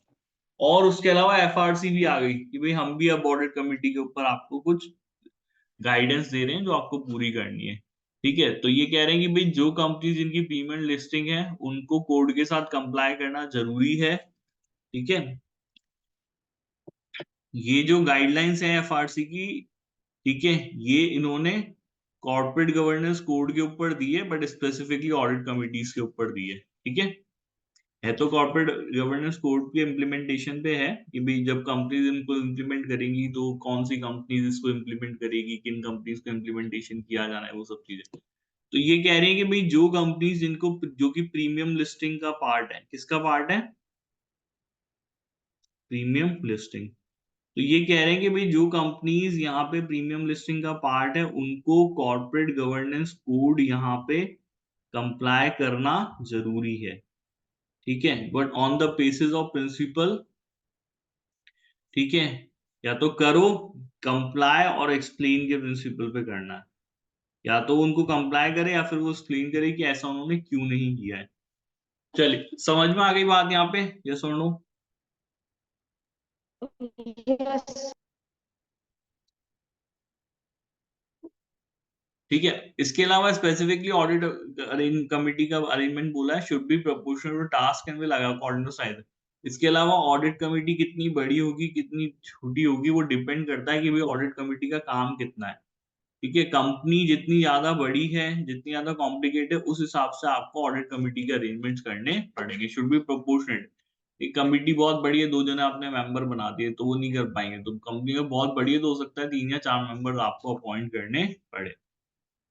और उसके अलावा एफआरसी भी आ गई कि भाई हम भी अब ऑडिट कमेटी के ऊपर आपको कुछ गाइडेंस दे रहे हैं जो आपको पूरी करनी है, ठीक है। तो ये कह रहे हैं कि भाई जो कंपनी जिनकी प्रीमियम लिस्टिंग है उनको कोड के साथ कंप्लाई करना जरूरी है, ठीक है। ये जो गाइडलाइंस है एफआरसी की, ठीक है, ये इन्होंने कॉर्पोरेट गवर्नेंस कोड के ऊपर दी है, बट स्पेसिफिकली ऑडिट कमिटीज के ऊपर दी ठीक है तो कॉर्पोरेट गवर्नेंस कोड के इम्प्लीमेंटेशन पे है कि भाई जब कंपनीज इनको इम्प्लीमेंट करेंगी तो कौन सी कंपनीज इसको इम्प्लीमेंट करेगी, किन कंपनीज को इम्प्लीमेंटेशन किया जाना है, वो सब चीजें। तो ये कह रही है कि भाई जो कंपनीज जिनको जो कि प्रीमियम लिस्टिंग का पार्ट है, किसका पार्ट है, प्रीमियम लिस्टिंग, तो ये कह रहे हैं कि भाई जो कंपनीज यहाँ पे प्रीमियम लिस्टिंग का पार्ट है उनको कॉर्पोरेट गवर्नेंस कोड यहाँ पे कंप्लाई करना जरूरी है, ठीक है, but on the basis of principle, ठीक है, या तो करो कंप्लाई और एक्सप्लेन के प्रिंसिपल पे करना है, या तो उनको कंप्लाई करे या फिर वो एक्सप्लेन करे कि ऐसा उन्होंने क्यों नहीं किया है। चलिए समझ में आ गई बात यहाँ पे, यस और नो? Yes. ठीक है, इसके अलावा स्पेसिफिकली ऑडिट कमिटी का अरेंजमेंट बोला है, should be proportional to task and will according to size. इसके अलावा ऑडिट कमिटी कितनी बड़ी होगी कितनी छोटी होगी वो डिपेंड करता है कि भाई ऑडिट कमिटी का काम कितना है, ठीक है, कंपनी जितनी ज्यादा बड़ी है जितनी ज्यादा कॉम्प्लिकेटेड है उस हिसाब से आपको ऑडिट कमिटी के अरेंजमेंट्स करने पड़ेंगे, शुड बी प्रोपोर्शनेट। एक कमिटी बहुत बड़ी है, दो जने अपने मेंबर बना दिए तो वो नहीं कर पाएंगे, तो कंपनी में बहुत बड़ी है तो हो सकता है 3 या 4 मेंबर आपको अपॉइंट करने पड़े,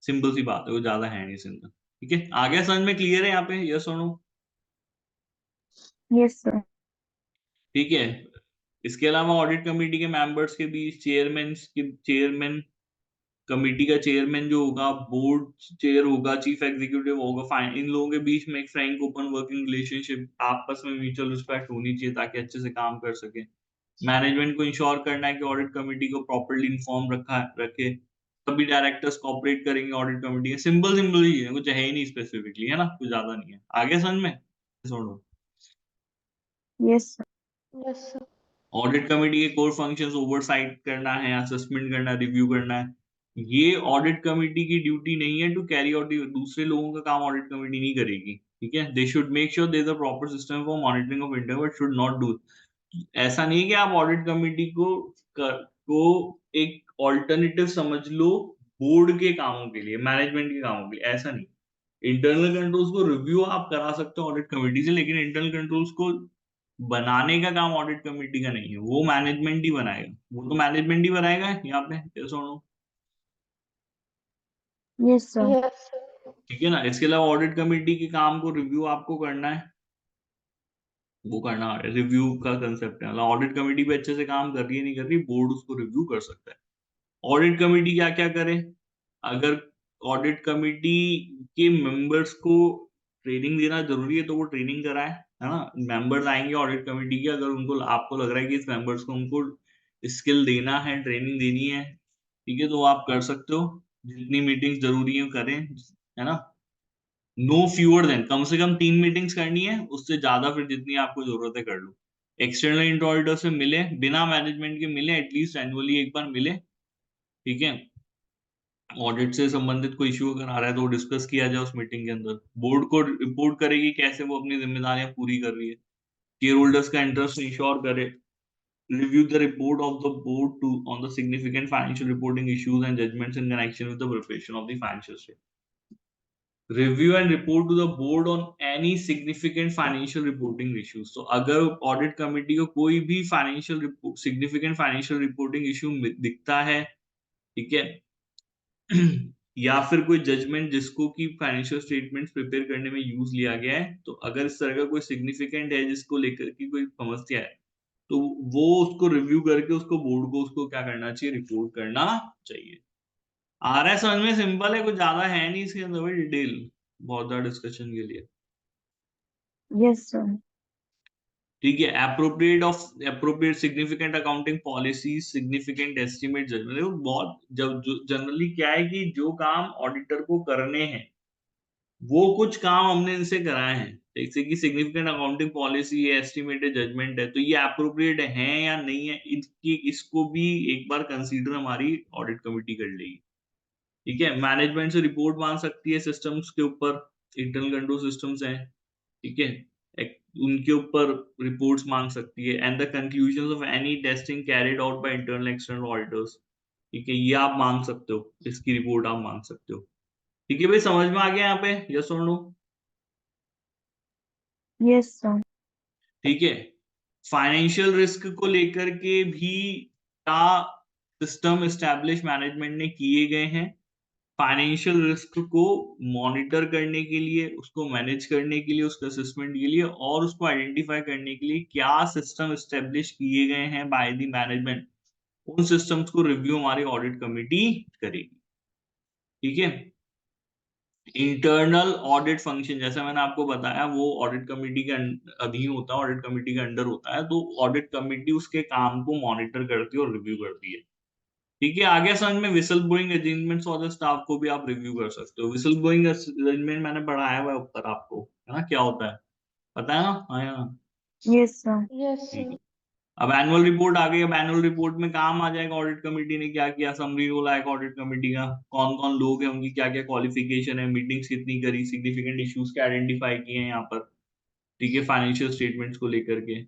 सिंपल सी बात है, वो ज्यादा है नहीं सिंपल। ठीक है, आगे समझ में क्लियर है यहाँ पे, यस और नो? Yes, sir. ठीक है, इसके अलावा ऑडिट कमेटी के मेंबर्स के बीच चेयरमैन कमेटी का चेयरमैन जो होगा, बोर्ड चेयर होगा, चीफ एग्जीक्यूटिव होगा, फाइन, इन लोगों के बीच में एक फ्रैंक ओपन वर्किंग रिलेशनशिप, आपस में म्यूचुअल रिस्पेक्ट होनी चाहिए ताकि अच्छे से काम कर सके। मैनेजमेंट को इंश्योर करना है कि ऑडिट कमेटी को प्रॉपर्ली इन्फॉर्म रखे, सभी डायरेक्टर्स कोऑपरेट करेंगे ऑडिट कमेटी के। सिंपल सिंपल ही है, कुछ है ही नहीं स्पेसिफिकली, है ना, कुछ ज्यादा नहीं है। आगे समझ में? सुनो, Yes, sir. Yes, sir. Audit committee के कोर फंक्शंस ओवरसाइट करना है, असेसमेंट करना, रिव्यू करना है। ये ऑडिट कमेटी की ड्यूटी नहीं है टू कैरी आउट, दूसरे लोगों का काम ऑडिट कमेटी नहीं करेगी। ठीक है, they should make sure there is a proper system for monitoring of inter, but should not do. ऐसा नहीं है कि आप ऑडिट कमेटी को एक ऑल्टरनेटिव समझ लो बोर्ड के कामों के लिए, मैनेजमेंट के कामों के लिए, ऐसा नहीं। इंटरनल कंट्रोल्स को रिव्यू आप करा सकते हो ऑडिट कमेटी से, लेकिन इंटरनल कंट्रोल्स को बनाने का काम ऑडिट कमेटी का नहीं है, वो मैनेजमेंट ही बनाएगा, वो तो मैनेजमेंट ही बनाएगा यहाँ पे, ये सुनो। Yes, sir. Yes, sir. ठीक है ना, इसके अलावा ऑडिट कमेटी के काम को रिव्यू आपको करना है, वो करना है, रिव्यू का कंसेप्ट है, मतलब ऑडिट कमेटी पे अच्छे से काम कर रही है नहीं कर रही, बोर्ड उसको रिव्यू कर सकता है। ऑडिट कमेटी क्या क्या करे? अगर ऑडिट कमेटी के मेंबर्स को ट्रेनिंग देना जरूरी है तो वो ट्रेनिंग कराए, है ना। मेंबर्स आएंगे ऑडिट कमेटी के, अगर उनको आपको लग रहा है कि इस मेंबर्स को उनको स्किल देना है, ट्रेनिंग देनी है, ठीक है, तो वो आप कर सकते हो, जितनी मीटिंग्स जरूरी है करें, है ना। नो फ्यूअर देन, कम से कम 3 मीटिंग्स करनी है, उससे ज्यादा फिर जितनी आपको जरूरत है कर लो। एक्सटर्नल इंटरऑडिटर से मिले, बिना मैनेजमेंट के मिले, एटलीस्ट एनुअली एक बार मिले, ठीक है। ऑडिट से संबंधित कोई इश्यू अगर आ रहा है तो डिस्कस किया जाए उस मीटिंग के अंदर। बोर्ड को रिपोर्ट करेगी कैसे वो अपनी जिम्मेदारियां पूरी कर रही है, शेयर होल्डर्स का इंटरेस्ट इंश्योर करे, review the report of the board to on the significant financial reporting issues and judgements in connection with the preparation of the financial statement, review and report to the board on any significant financial reporting issues. तो अगर audit committee को कोई भी financial significant financial reporting issue दिखता है, ठीक है, या फिर कोई जजमेंट जिसको कि फाइनेंशियल स्टेटमेंट्स प्रिपेयर करने में यूज लिया गया है, तो अगर इस तरह का कोई सिग्निफिकेंट है जिसको लेकर की कोई समस्या है, तो वो उसको रिव्यू करके उसको बोर्ड को उसको क्या करना चाहिए, रिपोर्ट करना चाहिए। आ रहा है समझ में? सिंपल है, कुछ ज्यादा है नहीं इसके अंदर भाई डिटेल, बहुत ज्यादा डिस्कशन के लिए। Yes, sir. ठीक है, appropriate significant accounting policy, significant estimate judgement, बहुत जब जनरली क्या है कि जो काम ऑडिटर को करने हैं वो कुछ काम हमने इनसे कराए हैं, जैसे कि सिग्निफिकेंट अकाउंटिंग पॉलिसी है, एस्टिमेटेड जजमेंट है, तो ये अप्रोप्रिएट है या नहीं है, इसको भी एक बार कंसीडर हमारी ऑडिट कमेटी कर लेगी। ठीक है, मैनेजमेंट से रिपोर्ट मांग सकती है सिस्टम्स के ऊपर, इंटरनल कंट्रोल सिस्टम्स हैं, ठीक है, उनके ऊपर रिपोर्ट्स मांग सकती है, and the conclusion of any testing carried out by internal external auditors, ठीक है, ये आप मांग सकते हो, इसकी रिपोर्ट आप मांग सकते हो। ठीक है भाई, समझ में आ गया यहाँ पे, यस और नो? Yes, sir. ठीक है, फाइनेंशियल रिस्क को लेकर के भी क्या सिस्टम एस्टैब्लिश मैनेजमेंट ने किए गए हैं, फाइनेंशियल रिस्क को मॉनिटर करने के लिए, उसको मैनेज करने के लिए, उसका असेसमेंट के लिए और उसको आइडेंटिफाई करने के लिए क्या सिस्टम एस्टेब्लिश किए गए हैं बाय द मैनेजमेंट, उन सिस्टम्स को रिव्यू हमारी ऑडिट कमेटी करेगी। ठीक है, इंटरनल ऑडिट फंक्शन जैसा मैंने आपको बताया वो ऑडिट कमेटी के अधीन होता है, ऑडिट कमेटी के अंडर होता है, तो ऑडिट कमेटी उसके काम को मॉनिटर करती है और रिव्यू करती है। ठीक है, आगे समझ में, whistle blowing arrangements for the staff को भी आप रिव्यू कर सकते हो। विसल ब्लोइंग अरेंजमेंट मैंने पढ़ाया हुआ है ऊपर आपको, है ना, क्या होता है पता है ना? हाँ या ना? Yes, sir. Yes, ठीक sir. है, अब एनुअल रिपोर्ट आ गई, अब एनुअल रिपोर्ट में काम आ जाएगा ऑडिट कमेटी ने क्या किया, समरी रोल आएगा ऑडिट कमेटी का, कौन कौन लोग हैं, उनकी क्या क्या क्वालिफिकेशन है, मीटिंग्स कितनी करी, सिग्निफिकेंट इश्यूज क्या आइडेंटिफाई किए हैं यहाँ पर, ठीक है, फाइनेंशियल स्टेटमेंट्स को लेकर के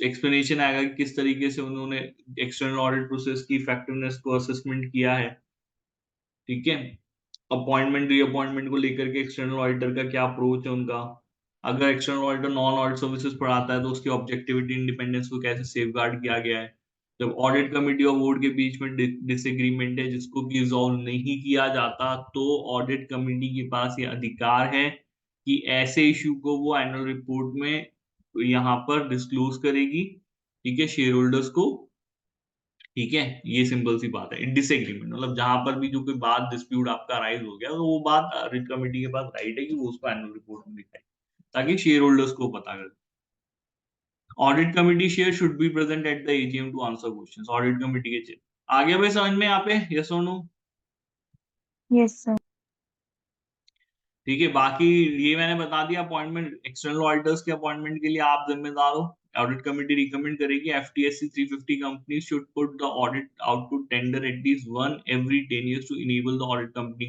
एक्सप्लेनेशन आएगा कि किस तरीके से उन्होंने एक्सटर्नल ऑडिट प्रोसेस की इफेक्टिवनेस को असेसमेंट किया है। ठीक है, अपॉइंटमेंट रीअपॉइंटमेंट को लेकर के एक्सटर्नल ऑडिटर का क्या अप्रोच है उनका, अगर external auditor non audit services पढ़ाता है तो उसकी ऑब्जेक्टिविटी इंडिपेंडेंस को कैसे सेफगार्ड किया गया है। जब ऑडिट कमेटी और बोर्ड के बीच में डिसएग्रीमेंट है जिसको कि रिजॉल्व नहीं किया जाता, तो ऑडिट कमेटी के पास ये अधिकार है कि ऐसे इशू को वो एनुअल रिपोर्ट में यहाँ पर डिस्क्लोज करेगी, ठीक है, शेयर होल्डर्स को। ठीक है, ये सिंपल सी बात है। डिसएग्रीमेंट मतलब जहां पर भी जो कोई बात डिस्प्यूट आपका राइज हो गया, तो वो बात ऑडिट कमेटी के पास राइट है कि वो उसको एनुअल रिपोर्ट में दिखाए ताकि शेयर होल्डर्स को पता करे। Audit committee share should be present at the AGM to answer questions. Audit committee के चेयर आगे भाई समझ में यहाँ पे, यस और नो? Yes, sir. ठीक है, बाकी ये मैंने बता दिया अपॉइंटमेंट, एक्सटर्नल ऑडिटर्स के अपॉइंटमेंट के लिए आप जिम्मेदार हो। ऑडिट कमेटी रिकमेंड करेगी FTSE 350 companies should put the audit out to tender at least one every 10 years to enable the audit company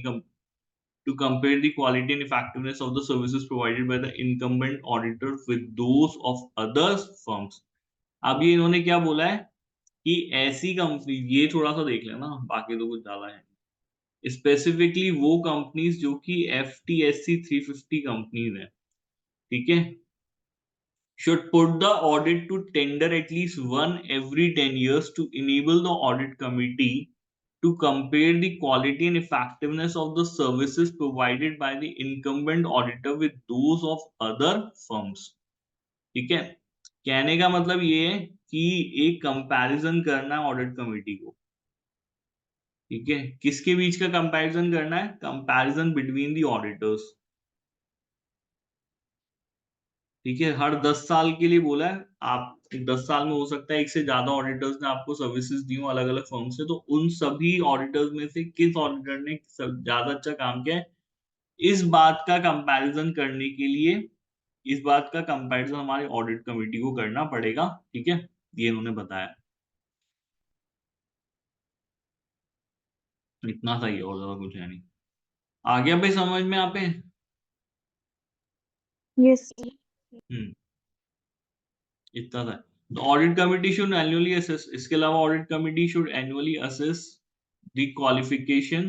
to compare the quality and effectiveness of the services provided by the incumbent auditor with those of other firms। अब ये इन्होंने क्या बोला है कि ऐसी company, ये थोड़ा सा देख लेना, बाकी तो कुछ ज्यादा है, स्पेसिफिकली वो कंपनीज जो कि एफटीएससी 350 कंपनीज हैं, ठीक है, should put the audit to tender at least one every 10 years to enable the audit committee to compare the quality and effectiveness of the services provided by the incumbent auditor with those of other firms। ठीक है, कहने का मतलब ये है कि एक comparison करना है ऑडिट कमेटी को। ठीक है, किसके बीच का कंपैरिजन करना है? Comparison between the auditors. ठीक है, हर 10 साल के लिए बोला है। आप 10 साल में हो सकता है एक से ज्यादा ऑडिटर्स ने आपको सर्विसेज दी हो अलग अलग फर्म से, तो उन सभी ऑडिटर्स में से किस ऑडिटर ने ज्यादा अच्छा काम किया है, इस बात का कंपैरिजन करने के लिए, इस बात का कंपैरिजन हमारी ऑडिट कमेटी को करना पड़ेगा। ठीक है, ये इन्होंने बताया, इतना सही है और ज्यादा कुछ है नहीं। आ गया भाई समझ में यहाँ पे? Yes, हम्म, इतना था। The audit committee should annually assess, इसके अलावा audit committee should annually assess the qualification,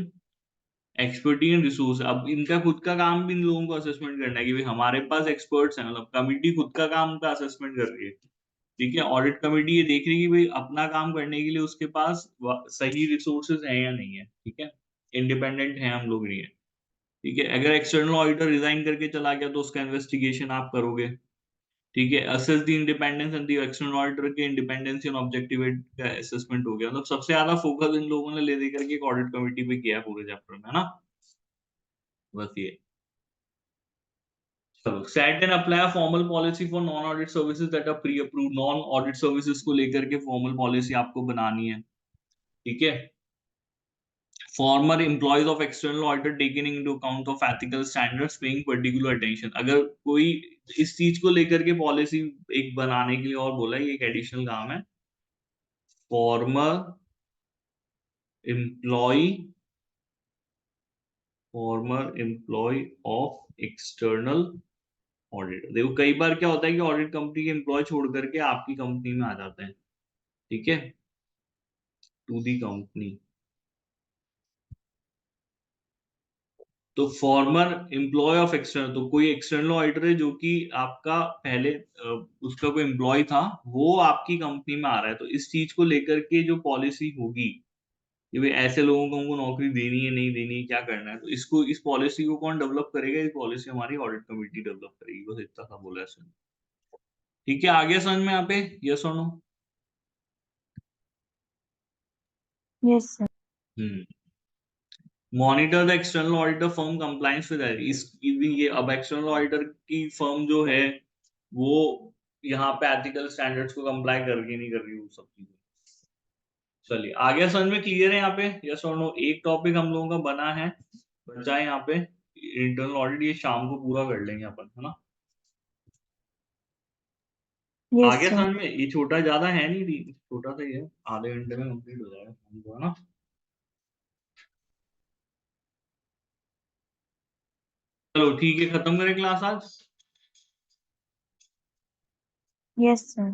expertise and resource. अब इनका खुद का काम भी इन लोगों को असेसमेंट करना है कि भाई हमारे पास एक्सपर्ट्स हैं, मतलब कमिटी खुद का काम का असेसमेंट कर रही है। ठीक है, ऑडिट कमेटी ये देख रही है कि भाई अपना काम करने के लिए उसके पास सही रिसोर्सेज हैं या नहीं है। ठीक है, इंडिपेंडेंट है हम लोग नहीं है। ठीक है, अगर एक्सटर्नल ऑडिटर रिजाइन करके चला गया तो उसका इन्वेस्टिगेशन आप करोगे। ठीक है, assess the independence and the external auditor के इंडिपेंडेंस एंड ऑब्जेक्टिविटी का असेसमेंट हो गया। मतलब सबसे ज्यादा फोकस इन लोगों ने ले दे करके एक ऑडिट कमेटी पे किया है पूरे चैप्टर में, है ना? बस ये। चलो, set and apply formal policy for non audit services that are pre approved. Non audit services को लेकर के फॉर्मल पॉलिसी आपको बनानी है। ठीक है, farmer employees of external auditor taking into account of ethical standards paying particular attention. अगर कोई इस चीज को लेकर के पॉलिसी एक बनाने के लिए और बोला है, ये एक एडिशनल काम है। Former employ, former employ of external auditor. देखो कई बार क्या होता है कि ऑडिट कंपनी के एम्प्लॉय छोड़ करके आपकी कंपनी में आ जाते हैं। ठीक है, टू दी कंपनी। तो फॉर्मर एम्प्लॉय ऑफ एक्सटर्नल, तो कोई एक्सटर्नल ऑडिटर है जो कि आपका पहले उसका कोई एम्प्लॉय था, वो आपकी कंपनी में आ रहा है, तो इस चीज को लेकर के जो पॉलिसी होगी कि भाई ऐसे लोगों को हमको नौकरी देनी है नहीं देनी है, क्या करना है, तो इसको, इस पॉलिसी को कौन डेवलप करेगा? ये पॉलिसी हमारी ऑडिट कमेटी डेवलप करेगी। बस इतना सा बोला है इसमें। ठीक है, आगे समझ में यहाँ पे, यस और no? yes, sir. Hmm, monitor the external auditor firm compliance with इस ये अब एक्सटर्नल ऑडिटर की फर्म जो है वो यहाँ पे एथिकल स्टैंडर्ड्स को कंप्लाई कर रही है नहीं कर रही, वो सब चीजें। चलिए आगे समझ में क्लियर है यहाँ पे, यस और नो? एक टॉपिक हम लोगों का बना है, बचा है यहाँ पे इंटरनल ऑडिट, ये शाम को पूरा कर लेंगे अपन, है ना? Yes, आगे sir. समझ में, ये छोटा ज्यादा है नहीं, छोटा सा ही है, आधे घंटे में कंप्लीट हो जाएगा हमको, है ना? चलो ठीक है, खत्म करें क्लास आज। Yes, sir.